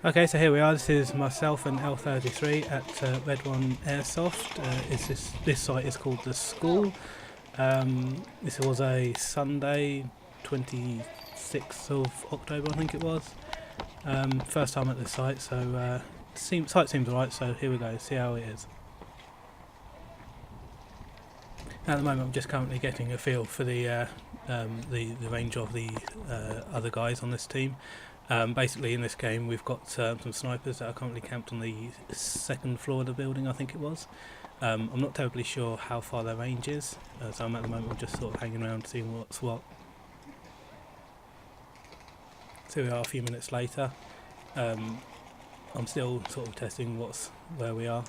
Okay, so here we are. This is myself and L33 at Red1Airsoft. This site is called the School. This was a Sunday, 26th of October, I think it was. First time at this site, so site seems alright. So here we go. See how it is. At the moment, I'm just currently getting a feel for the range of the other guys on this team. Basically, in this game, we've got some snipers that are currently camped on the second floor of the building, I think it was. I'm not terribly sure how far their range is, so I'm at the moment just sort of hanging around seeing what's what. So we are a few minutes later. I'm still sort of testing where we are.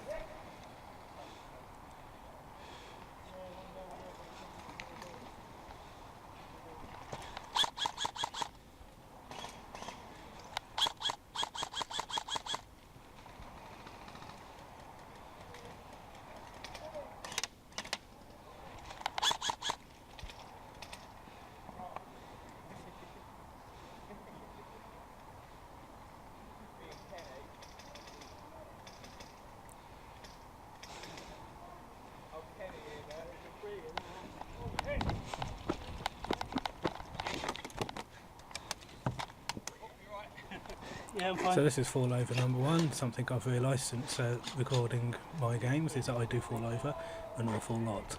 Yeah, I'm fine. So this is fall over number one. Something I've realised since recording my games is that I do fall over an awful lot.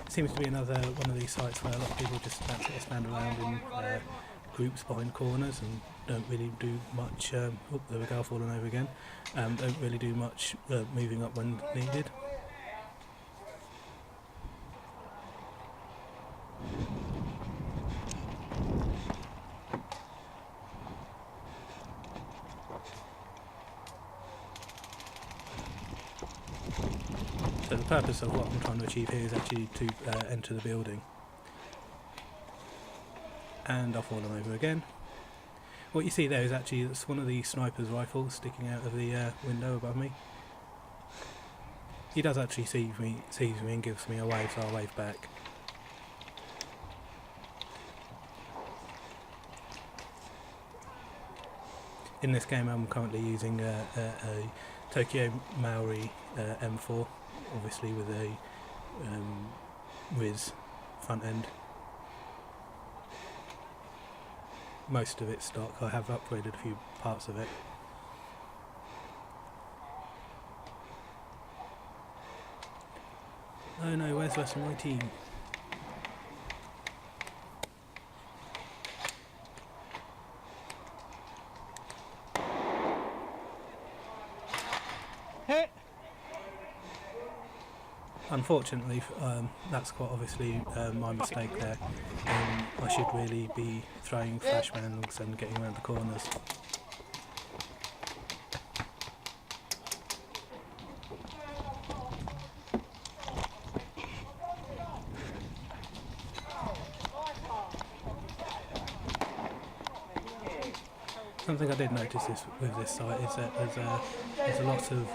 Seems to be another one of these sites where a lot of people just sort of stand around in groups behind corners and don't really do much. Oh, there we go, falling over again. Don't really do much moving up when needed. So the purpose of what I'm trying to achieve here is actually to enter the building. And I've fallen over again. What you see there is actually it's one of the sniper's rifles sticking out of the window above me. He does actually sees me and gives me a wave, so I'll wave back. In this game I'm currently using a Tokyo Maori M4, obviously with a Riz front end. Most of it's stock. I have upgraded a few parts of it. Oh no, where's the rest of my team? Unfortunately, that's quite obviously my mistake there. I should really be throwing flashbangs and getting around the corners. Something I did notice with this site is that there's a lot of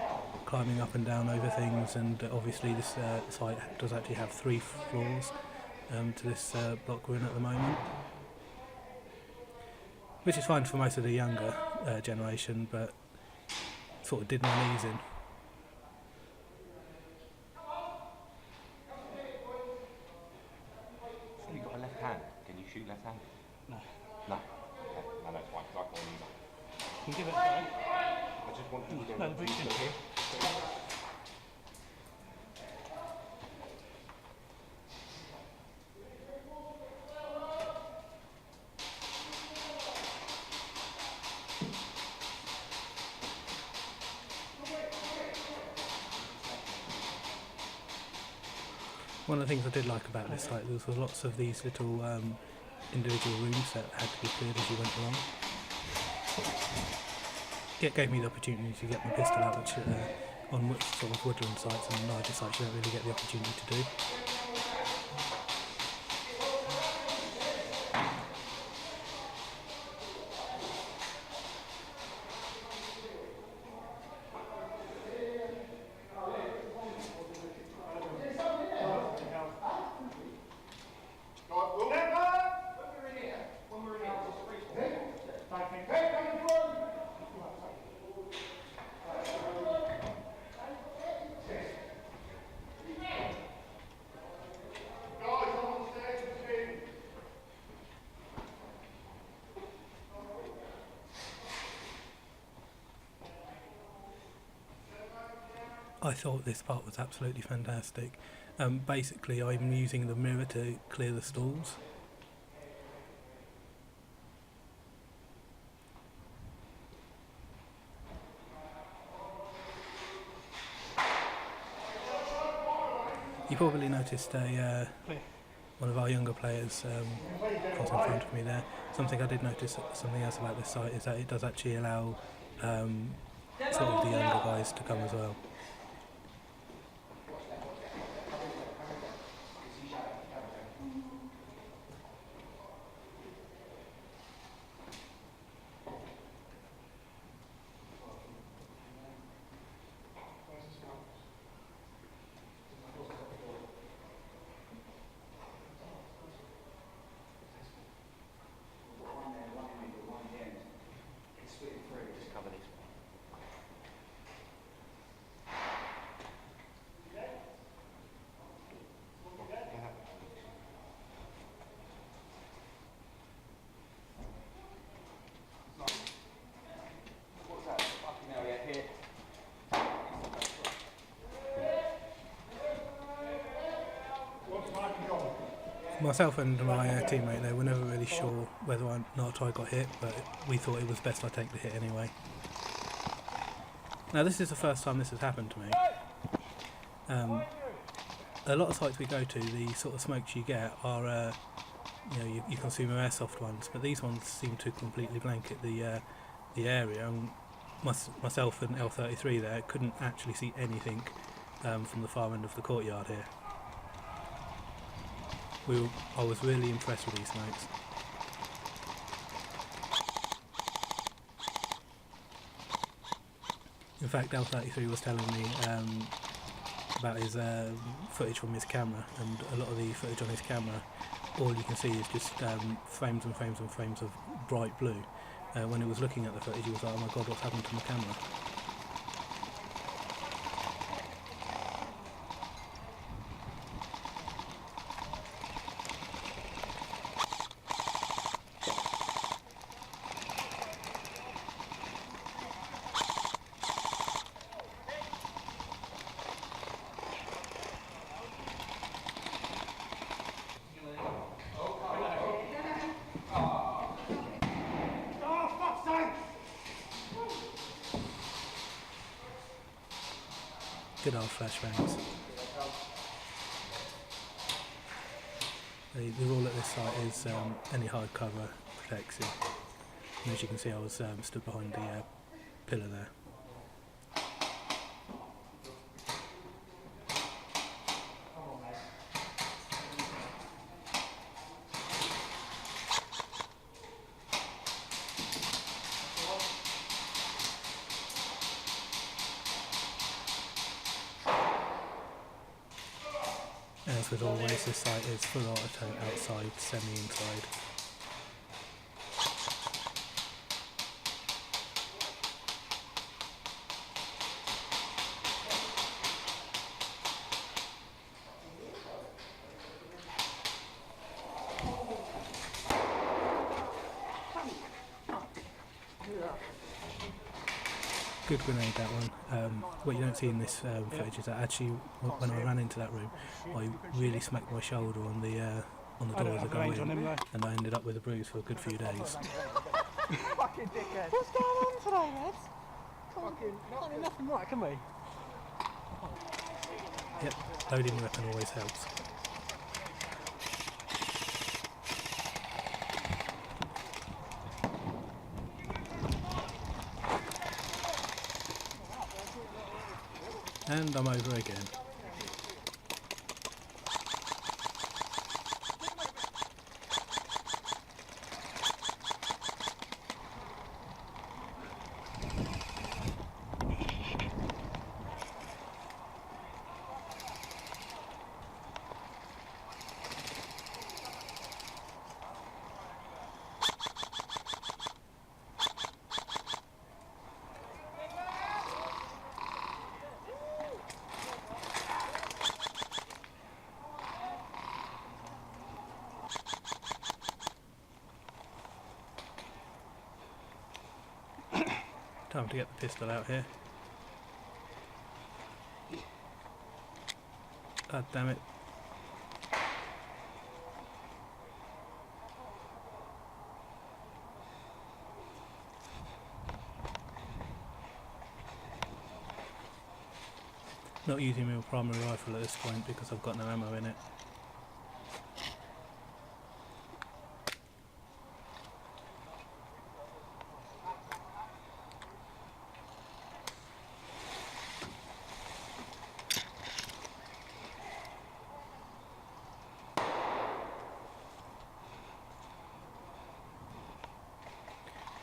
climbing up and down over things, and obviously this site does actually have 3 floors to this block we're in at the moment, which is fine for most of the younger generation, but sort of did my knees in. So you've got a left hand. Can you shoot left-handed? No. No. Okay. No, that's fine, because I can't either. You can give it a go. I just want to go No, the boot's in here. One of the things I did like about this site was lots of these little individual rooms that had to be cleared as you went along. It gave me the opportunity to get my pistol out, which on sort of woodland sites and larger sites you don't really get the opportunity to do. I thought this part was absolutely fantastic. Basically, I'm using the mirror to clear the stalls. You probably noticed one of our younger players cross in front of me there. Something I did notice, something else about this site, is that it does actually allow sort of the younger guys to come as well. Cover this. What's that? Fucking hell, yeah, here. Myself and my teammate there were never really sure whether or not I got hit, but we thought it was best I take the hit anyway. Now this is the first time this has happened to me. A lot of sites we go to, the sort of smokes you get are you consumer airsoft ones, but these ones seem to completely blanket the area. And myself and L33 there couldn't actually see anything from the far end of the courtyard here. I was really impressed with these smokes. In fact, L33 was telling me about his footage from his camera, and a lot of the footage on his camera, all you can see is just frames and frames and frames of bright blue. When he was looking at the footage, he was like, "Oh my god, what's happened to my camera?" Good old flashbangs. The rule at this site is any hard cover protects you. And as you can see, I was stood behind the pillar there. As with always, this site is full auto outside, semi inside. Good grenade, that one. What you don't see in this footage is that actually when I ran into that room, I really smacked my shoulder on the door as I go in, and I ended up with a bruise for a good few days. Fucking dickhead. What's going on today, Red? Can't do nothing right, can we? Yep, loading the weapon always helps. And I'm over again. Time to get the pistol out here. God damn it. Not using my primary rifle at this point because I've got no ammo in it.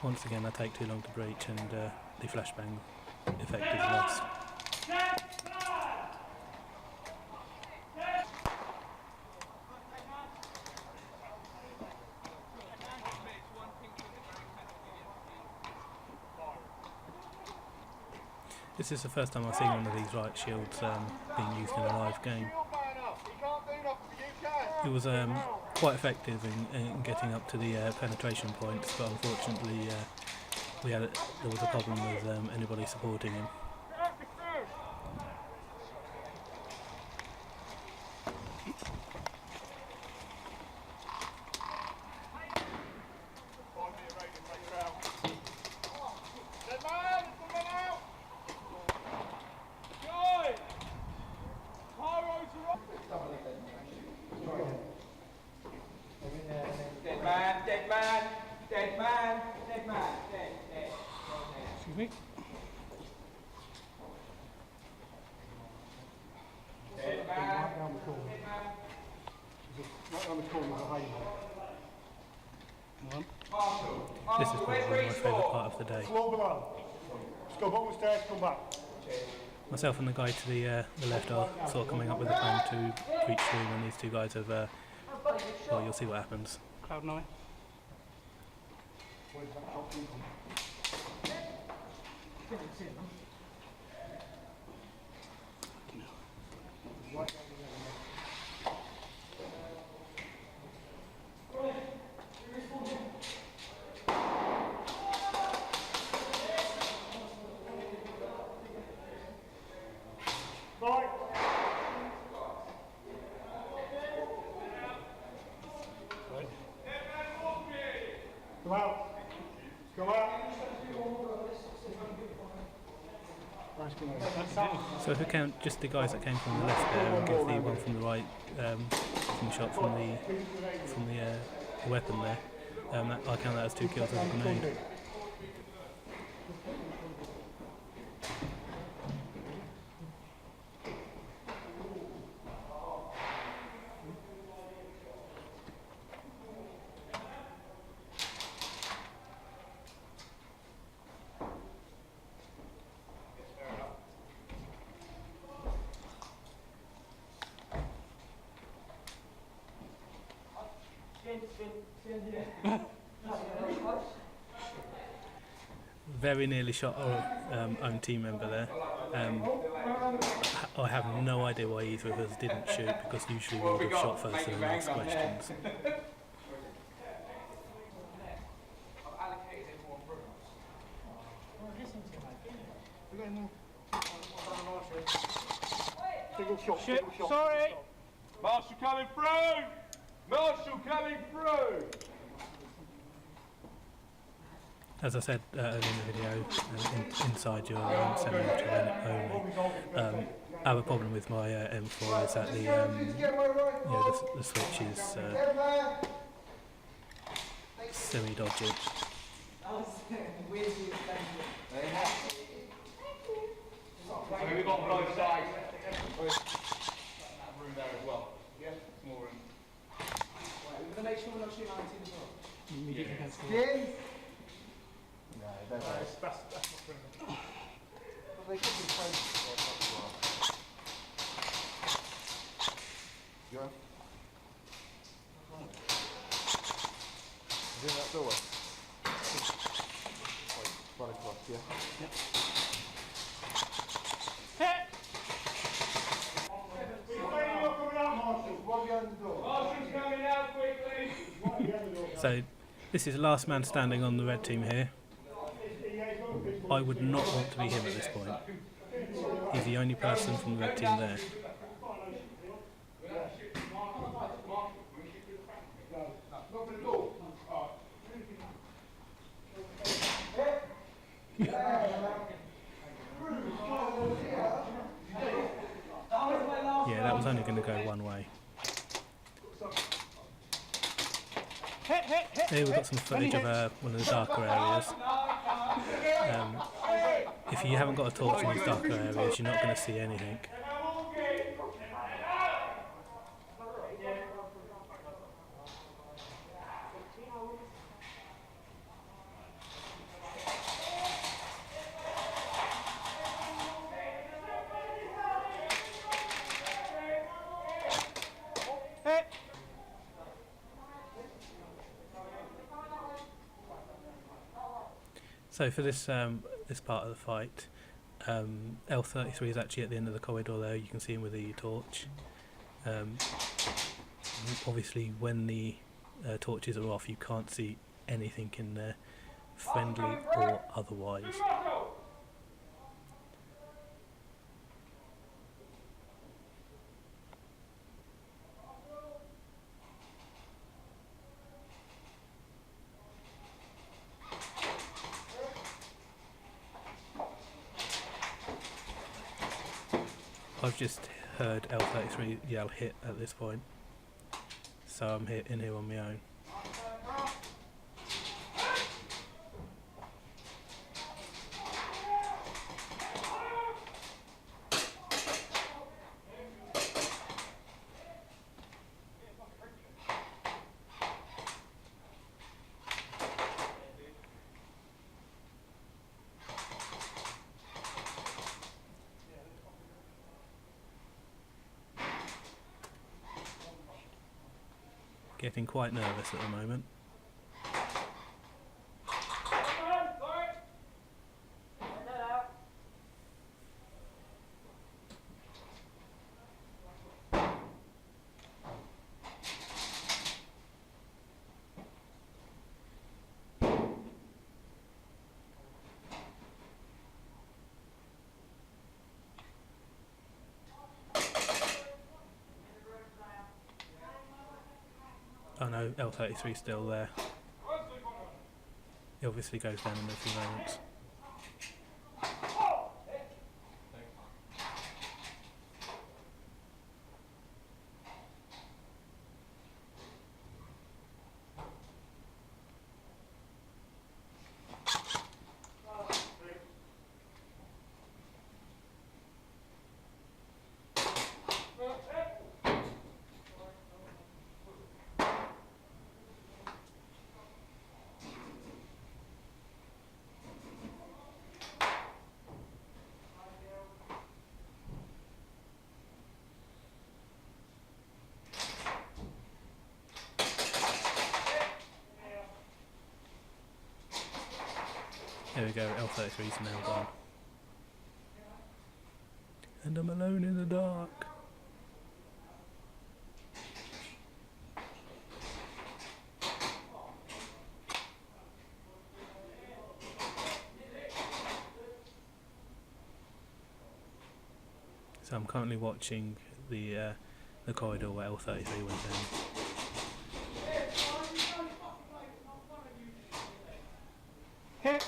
Once again I take too long to breach and the flashbang effect is lost. This is the first time I've seen one of these riot shields being used in a live game. It was quite effective in getting up to the penetration points, but unfortunately there was a problem with anybody supporting him. Excuse me? Right down the corner. Right down the corner of the hay. This is probably my favourite part of the day. Floor below. Let's go up the stairs, come back. Myself and the guy to the left are sort of coming up with a plan to breach through when these two guys have, well, you'll see what happens. Cloud 9. Come out. Come out. So if we count just the guys that came from the left there and give the one from the right some shot from the weapon there, I count that as 2 kills with a grenade. Very nearly shot our own team member there. I have no idea why either of us didn't shoot, because usually we would have shot first and then asked questions. Shit, sorry! Marshal coming through! Marshal coming through! As I said earlier in the video, inside your semi-auto only. Our problem with my M4 is that the switch is semi-dodgy. We've got both sides. That room there as well. Yeah, small room. We're going to make sure we're not shooting 19 as well. Immediately against the Again? that's not brilliant. But they could be close. Go. Is in that doorway? Right across, yeah? Yep. Marshal's coming out quickly! So this is last man standing on the red team here. I would not want to be him at this point. He's the only person from the red team there. Here we've got some footage of one of the darker areas. If you haven't got a torch in these darker areas, you're not going to see anything. So for this this part of the fight, L33 is actually at the end of the corridor there. You can see him with the torch. Obviously, when the torches are off, you can't see anything in there, friendly or otherwise. I've just heard L33 yell hit at this point, so I'm in here on my own. Getting quite nervous at the moment. Oh no, L33 is still there. He obviously goes down in a few moments. There we go, L33's now gone. And I'm alone in the dark. So I'm currently watching the corridor where L33 went down. Hit!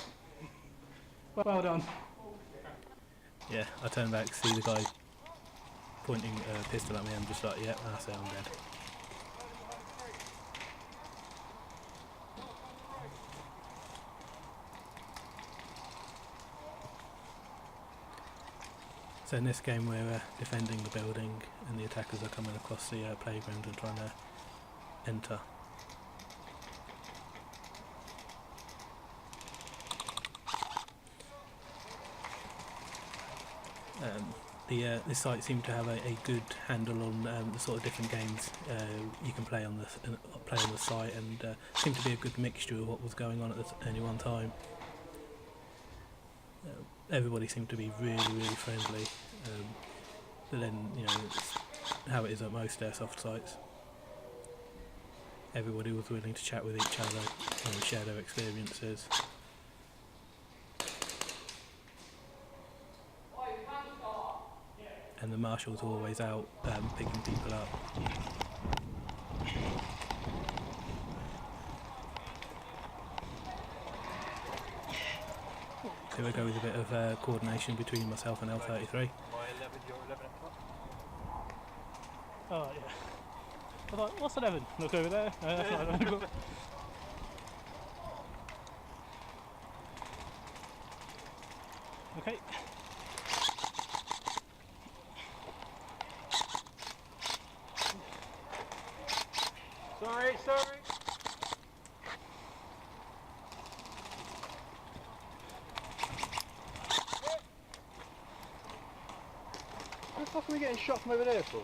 Well done. Yeah, I turn back, see the guy pointing a pistol at me, I'm just like, yep, that's it, I'm dead. So in this game we're defending the building and the attackers are coming across the playground and trying to enter. This site seemed to have a good handle on the sort of different games you can play on the site, and seemed to be a good mixture of what was going on at any one time. Everybody seemed to be really friendly, but then, you know, it's how it is at most airsoft sites. Everybody was willing to chat with each other and share their experiences. And the marshals were always out picking people up. Here we go with a bit of coordination between myself and L33. Oh yeah. I was like, what's 11? Look over there. That's not 11. Okay. Sorry, sorry. What the fuck are we getting shot from over there for?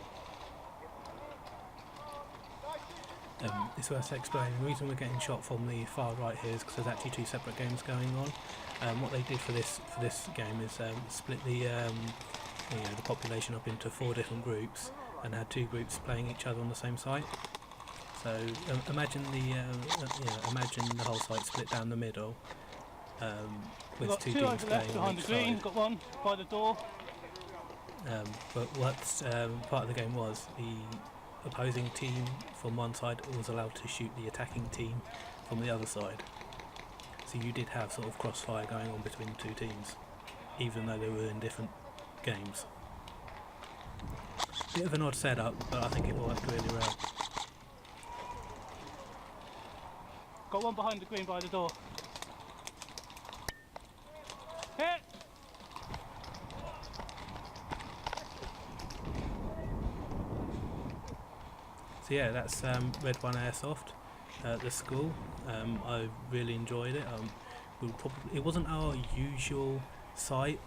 It's worth explaining. The reason we're getting shot from the far right here is because there's actually two separate games going on. What they did for this game is split the the population up into 4 different groups and had 2 groups playing each other on the same site. So imagine imagine the whole site split down the middle with Got 2 two teams over left playing on behind the each green, side. got one by the door. But what part of the game was, the opposing team from one side was allowed to shoot the attacking team from the other side. So you did have sort of crossfire going on between the 2 teams, even though they were in different games. Bit of an odd setup, but I think it worked really well. Got one behind the green by the door. Hit! So yeah, that's Red1Airsoft at the school. I really enjoyed it. It wasn't our usual site,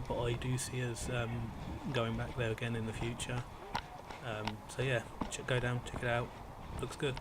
but I do see us going back there again in the future. So yeah, go down, check it out. Looks good.